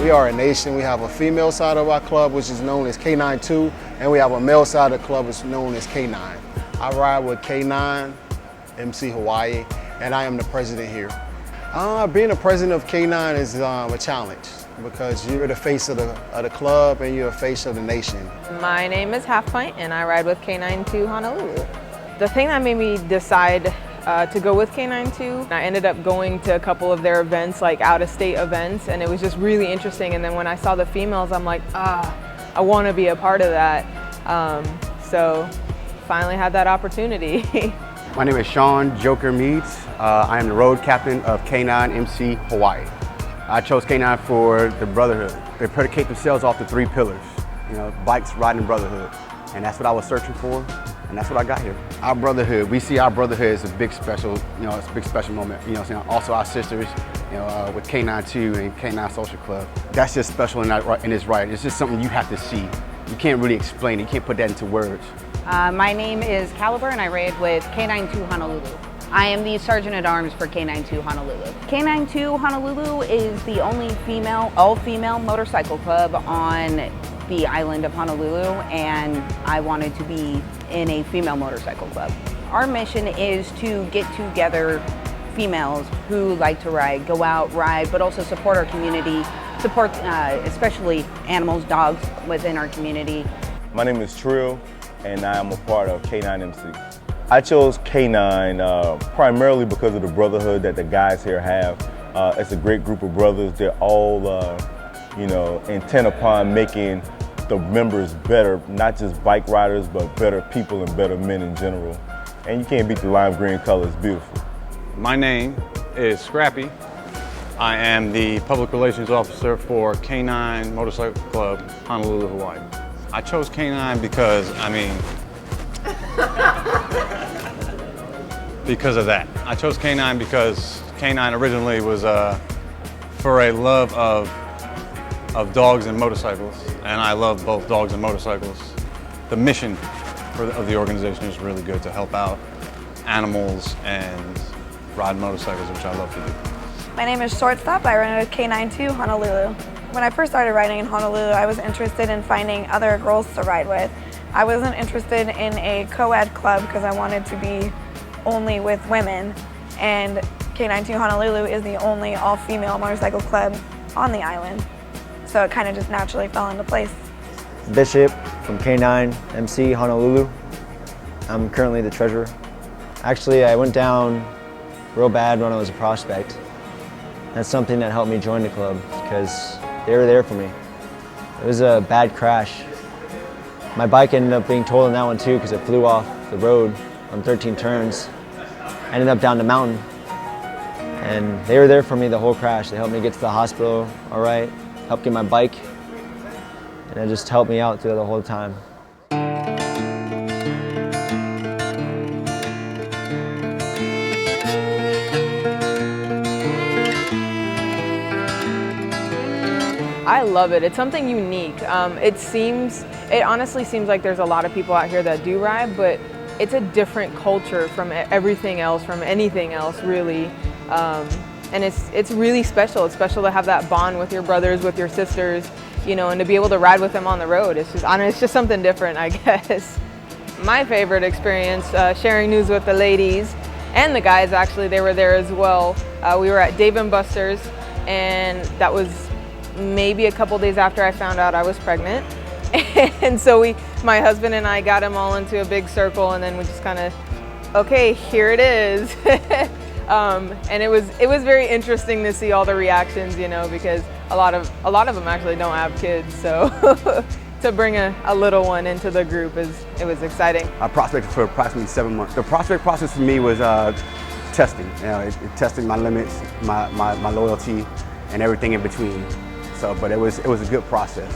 We are a nation. We have a female side of our club, which is known as K92, and we have a male side of the club, which is known as K9. I ride with K9, MC Hawaii, and I am the president here. Being the president of K9 is a challenge because you're the face of the club and you're the face of the nation. My name is Half Pint and I ride with K9 to Honolulu. The thing that made me decide to go with K9 to, I ended up going to a couple of their events, like out-of-state events, and it was just really interesting. And then when I saw the females, I'm like, I want to be a part of that. So finally had that opportunity. My name is Sean Joker Meads. I am the road captain of K9 MC Hawaii. I chose K9 for the brotherhood. They predicate themselves off the 3 pillars, bikes, riding, brotherhood. And that's what I was searching for, and that's what I got here. Our brotherhood, we see our brotherhood as a big special, it's a big special moment. Also our sisters, with K9 too and K9 Social Club. That's just special in its right. It's just something you have to see. You can't really explain it. You can't put that into words. My name is Caliber and I ride with K92 Honolulu. I am the Sergeant at Arms for K92 Honolulu. K92 Honolulu is the only all-female motorcycle club on the island of Honolulu, and I wanted to be in a female motorcycle club. Our mission is to get together females who like to ride, go out, ride, but also support our community, support especially animals, dogs within our community. My name is Trill, and I am a part of K9 MC. I chose K9 primarily because of the brotherhood that the guys here have. It's a great group of brothers. They're all, intent upon making the members better, not just bike riders, but better people and better men in general. And you can't beat the lime green color, it's beautiful. My name is Scrappy. I am the public relations officer for K9 Motorcycle Club, Honolulu, Hawaii. I chose K9 because, because of that. I chose K9 because K9 originally was for a love of dogs and motorcycles, and I love both dogs and motorcycles. The mission of the organization is really good to help out animals and ride motorcycles, which I love to do. My name is Shortstop. I run at K92 Honolulu. When I first started riding in Honolulu, I was interested in finding other girls to ride with. I wasn't interested in a co-ed club because I wanted to be only with women, and K92 Honolulu is the only all-female motorcycle club on the island, so it kind of just naturally fell into place. Bishop from K9 MC Honolulu. I'm currently the treasurer. Actually, I went down real bad when I was a prospect. That's something that helped me join the club because they were there for me. It was a bad crash. My bike ended up being totaled in that one too because it flew off the road on 13 turns. I ended up down the mountain, and they were there for me the whole crash. They helped me get to the hospital all right, helped get my bike, and it just helped me out through the whole time. I love it. It's something unique. It honestly seems like there's a lot of people out here that do ride, but it's a different culture from everything else, from anything else, really. And it's really special. It's special to have that bond with your brothers, with your sisters, and to be able to ride with them on the road. It's just something different, I guess. My favorite experience, sharing news with the ladies and the guys, actually, they were there as well. We were at Dave & Buster's, and that was maybe a couple days after I found out I was pregnant. And so my husband and I got them all into a big circle, and then we just kind of, okay, here it is. And it was very interesting to see all the reactions, because a lot of them actually don't have kids, so to bring a little one into the group it was exciting. I prospected for approximately 7 months. The prospect process for me was testing. It tested my limits, my loyalty, and everything in between. But it was a good process.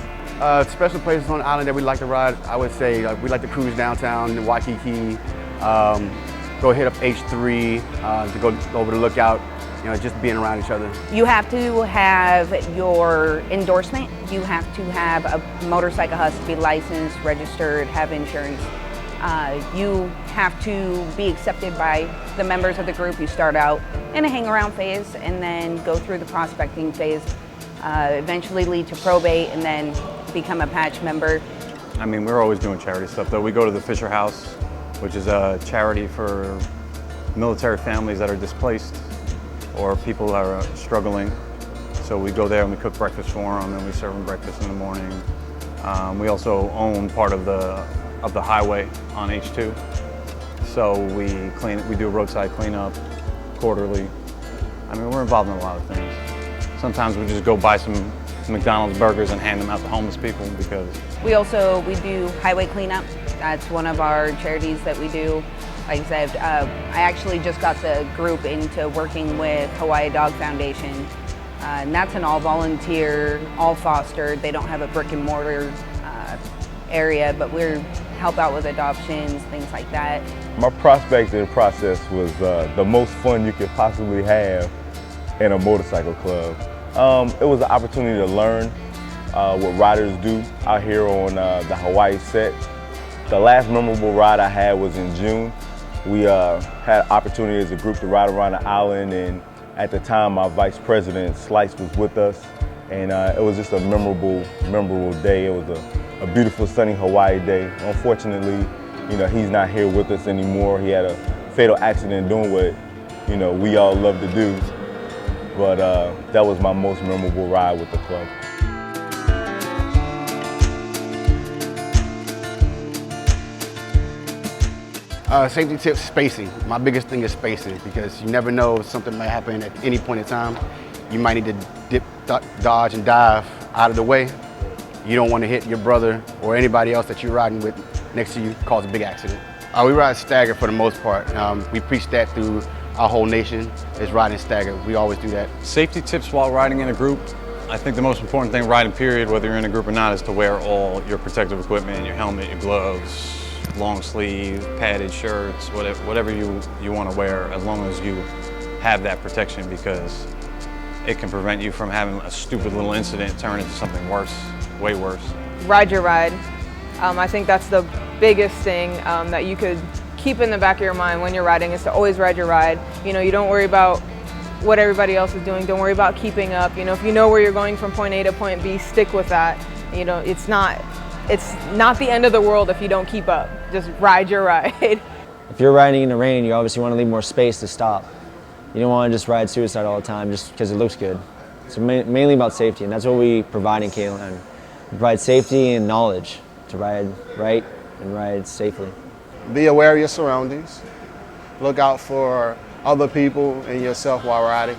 Special places on the island that we like to ride, I would say we like to cruise downtown in Waikiki, go hit up H3 to go over the lookout, just being around each other. You have to have your endorsement. You have to have a motorcycle, has to be licensed, registered, have insurance. You have to be accepted by the members of the group. You start out in a hang around phase and then go through the prospecting phase. eventually lead to probate, and then become a patch member. I mean, we're always doing charity stuff though. We go to the Fisher House, which is a charity for military families that are displaced or people that are struggling. So we go there and we cook breakfast for them, and we serve them breakfast in the morning. We also own part of the highway on H2. So we do roadside cleanup quarterly. I mean, we're involved in a lot of things. Sometimes we just go buy some McDonald's burgers and hand them out to homeless people because... We do highway cleanup. That's one of our charities that we do. Like I said, I actually just got the group into working with Hawaii Dog Foundation. And that's an all volunteer, all fostered. They don't have a brick and mortar area, but we help out with adoptions, things like that. My prospecting process was the most fun you could possibly have in a motorcycle club. It was an opportunity to learn what riders do out here on the Hawaii set. The last memorable ride I had was in June. We had opportunity as a group to ride around the island, and at the time my vice president Slice was with us, and it was just a memorable day. It was a beautiful sunny Hawaii day. Unfortunately, he's not here with us anymore. He had a fatal accident doing what we all love to do. But that was my most memorable ride with the club. Safety tips, spacing. My biggest thing is spacing, because you never know, something may happen at any point in time. You might need to dip, dodge, and dive out of the way. You don't want to hit your brother or anybody else that you're riding with next to you, cause a big accident. We ride stagger for the most part. We preach that through our whole nation, is riding stagger. We always do that. Safety tips while riding in a group. I think the most important thing riding period, whether you're in a group or not, is to wear all your protective equipment, your helmet, your gloves, long sleeve, padded shirts, whatever you want to wear, as long as you have that protection, because it can prevent you from having a stupid little incident turn into something worse, way worse. Ride your ride. I think that's the biggest thing that you could keep in the back of your mind when you're riding, is to always ride your ride. You don't worry about what everybody else is doing. Don't worry about keeping up. If you know where you're going from point A to point B, stick with that. It's not the end of the world if you don't keep up. Just ride your ride. If you're riding in the rain, you obviously want to leave more space to stop. You don't want to just ride suicide all the time just because it looks good. So mainly about safety, and that's what we provide in K-Line. We provide safety and knowledge to ride right and ride safely. Be aware of your surroundings. Look out for other people and yourself while riding.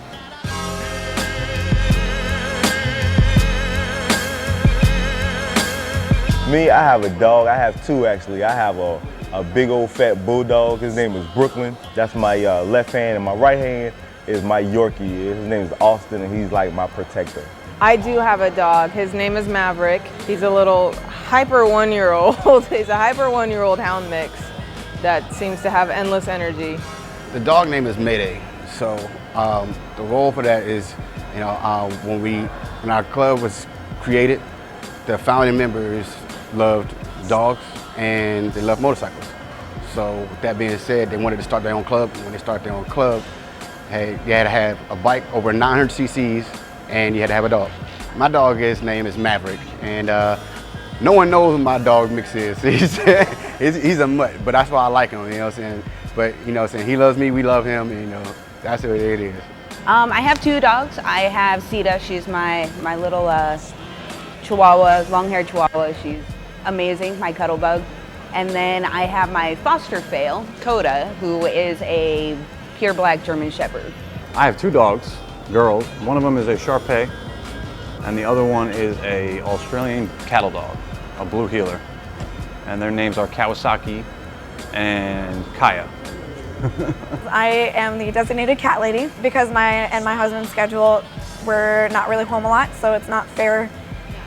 Me, I have a dog. I have two actually. I have a big old fat bulldog. His name is Brooklyn. That's my left hand, and my right hand is my Yorkie. His name is Austin, and he's like my protector. I do have a dog. His name is Maverick. He's a little hyper one-year-old. He's a hyper one-year-old hound mix that seems to have endless energy. The dog name is Mayday. So the role for that is, when our club was created, the founding members loved dogs and they loved motorcycles. So with that being said, they wanted to start their own club. And when they started their own club, you had to have a bike over 900 cc's, and you had to have a dog. My dog's name is Maverick, and no one knows who my dog mix is. He's a mutt, but that's why I like him, But, he loves me, we love him, and, that's what it is. I have two dogs. I have Sita. She's my little Chihuahua, long-haired Chihuahua. She's amazing, my cuddle bug. And then I have my foster fail, Coda, who is a pure black German Shepherd. I have two dogs, girls. One of them is a Shar-Pei, and the other one is a Australian cattle dog, a blue heeler. And their names are Kawasaki and Kaya. I am the designated cat lady because my husband's schedule, we're not really home a lot, so it's not fair.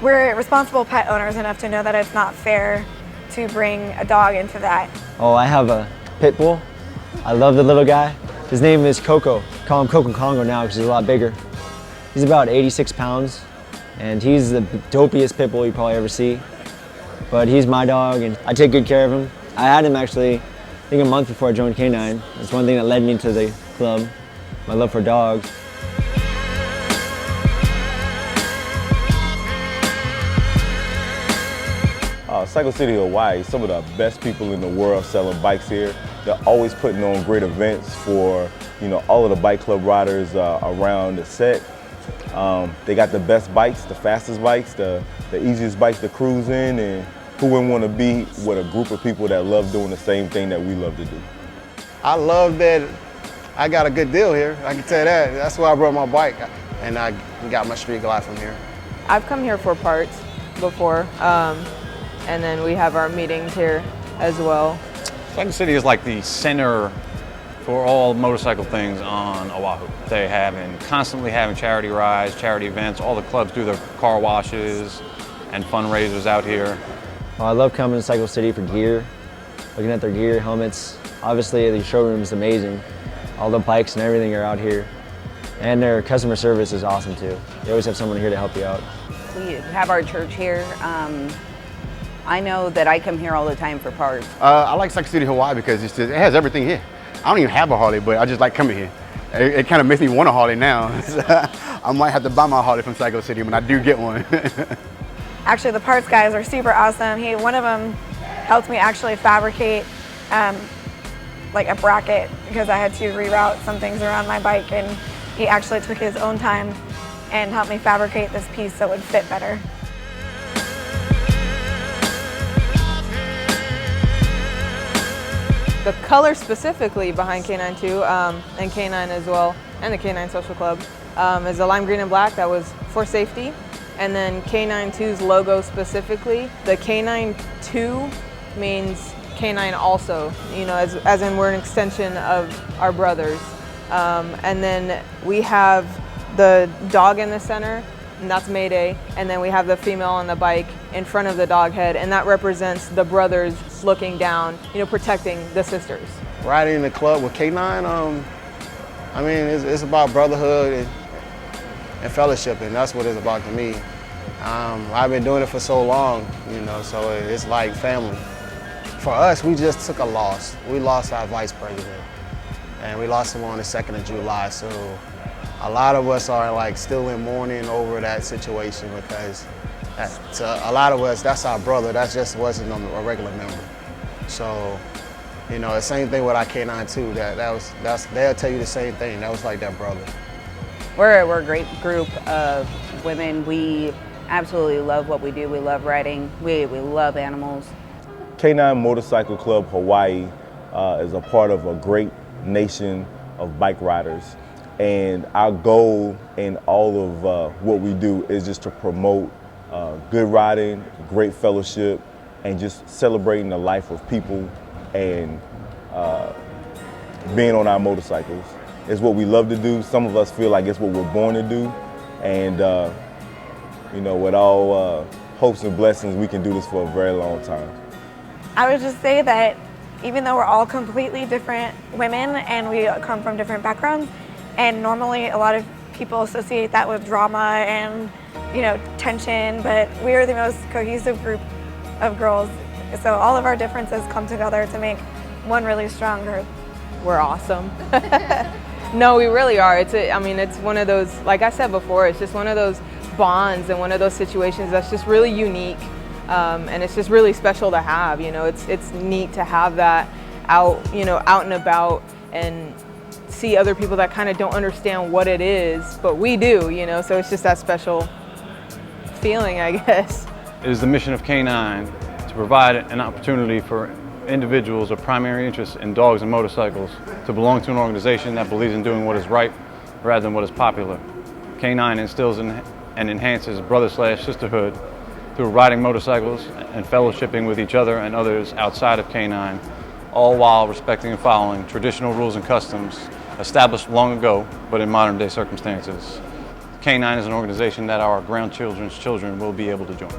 We're responsible pet owners enough to know that it's not fair to bring a dog into that. Oh, I have a pit bull. I love the little guy. His name is Coco. Call him Coco Congo now because he's a lot bigger. He's about 86 pounds, and he's the dopiest pit bull you probably ever see. But he's my dog, and I take good care of him. I had him actually, I think a month before I joined K9. That's one thing that led me to the club, my love for dogs. Cycle City, Hawaii, some of the best people in the world selling bikes here. They're always putting on great events for, all of the bike club riders around the set. They got the best bikes, the fastest bikes, the easiest bikes to cruise in, and who wouldn't want to be with a group of people that love doing the same thing that we love to do. I love that I got a good deal here. I can tell you that. That's why I brought my bike, and I got my Street Glide from here. I've come here for parts before, and then we have our meetings here as well. Cycle City is like the center for all motorcycle things on Oahu. They have been constantly having charity rides, charity events. All the clubs do their car washes and fundraisers out here. Well, I love coming to Cycle City for gear, looking at their gear, helmets. Obviously, the showroom is amazing. All the bikes and everything are out here. And their customer service is awesome too. They always have someone here to help you out. We have our church here. I know that I come here all the time for parts. I like Cycle City, Hawaii because it has everything here. I don't even have a Harley, but I just like coming here. It kind of makes me want a Harley now. I might have to buy my Harley from Cycle City when I do get one. Actually, the parts guys are super awesome. One of them helped me actually fabricate like a bracket because I had to reroute some things around my bike, and he actually took his own time and helped me fabricate this piece so it would fit better. The color specifically behind K92 and K9 as well, and the K9 Social Club, is the lime green and black. That was for safety. And then K92's logo specifically, the K92 means K9 also, as in we're an extension of our brothers. And then we have the dog in the center, and that's Mayday. And then we have the female on the bike in front of the dog head, and that represents the brothers looking down, protecting the sisters. Riding in the club with K9, I mean, it's about brotherhood and fellowship, and that's what it's about to me. I've been doing it for so long, so it's like family. For us, we just took a loss. We lost our vice president, and we lost him on the 2nd of July, so a lot of us are still in mourning over that situation because to a lot of us, that's our brother. That just wasn't a regular member. So, the same thing with our K9 too. They'll tell you the same thing. That was like that brother. We're a great group of women. We absolutely love what we do. We love riding. We love animals. K9 Motorcycle Club Hawaii is a part of a great nation of bike riders. And our goal in all of what we do is just to promote good riding, great fellowship, and just celebrating the life of people and being on our motorcycles. It's what we love to do. Some of us feel like it's what we're born to do. And with all hopes and blessings, we can do this for a very long time. I would just say that even though we're all completely different women and we come from different backgrounds, and normally a lot of people associate that with drama and tension, but we are the most cohesive group of girls. So all of our differences come together to make one really strong group. We're awesome. No, we really are. It's one of those, like I said before, it's just one of those bonds and one of those situations that's just really unique. And it's just really special to have, it's neat to have that out and about and see other people that kind of don't understand what it is, but we do, so it's just that special feeling, I guess. It is the mission of K9 to provide an opportunity for individuals of primary interest in dogs and motorcycles to belong to an organization that believes in doing what is right rather than what is popular. K9 instills and enhances brother/sisterhood through riding motorcycles and fellowshipping with each other and others outside of K9, all while respecting and following traditional rules and customs established long ago, but in modern day circumstances. K9 is an organization that our grandchildren's children will be able to join.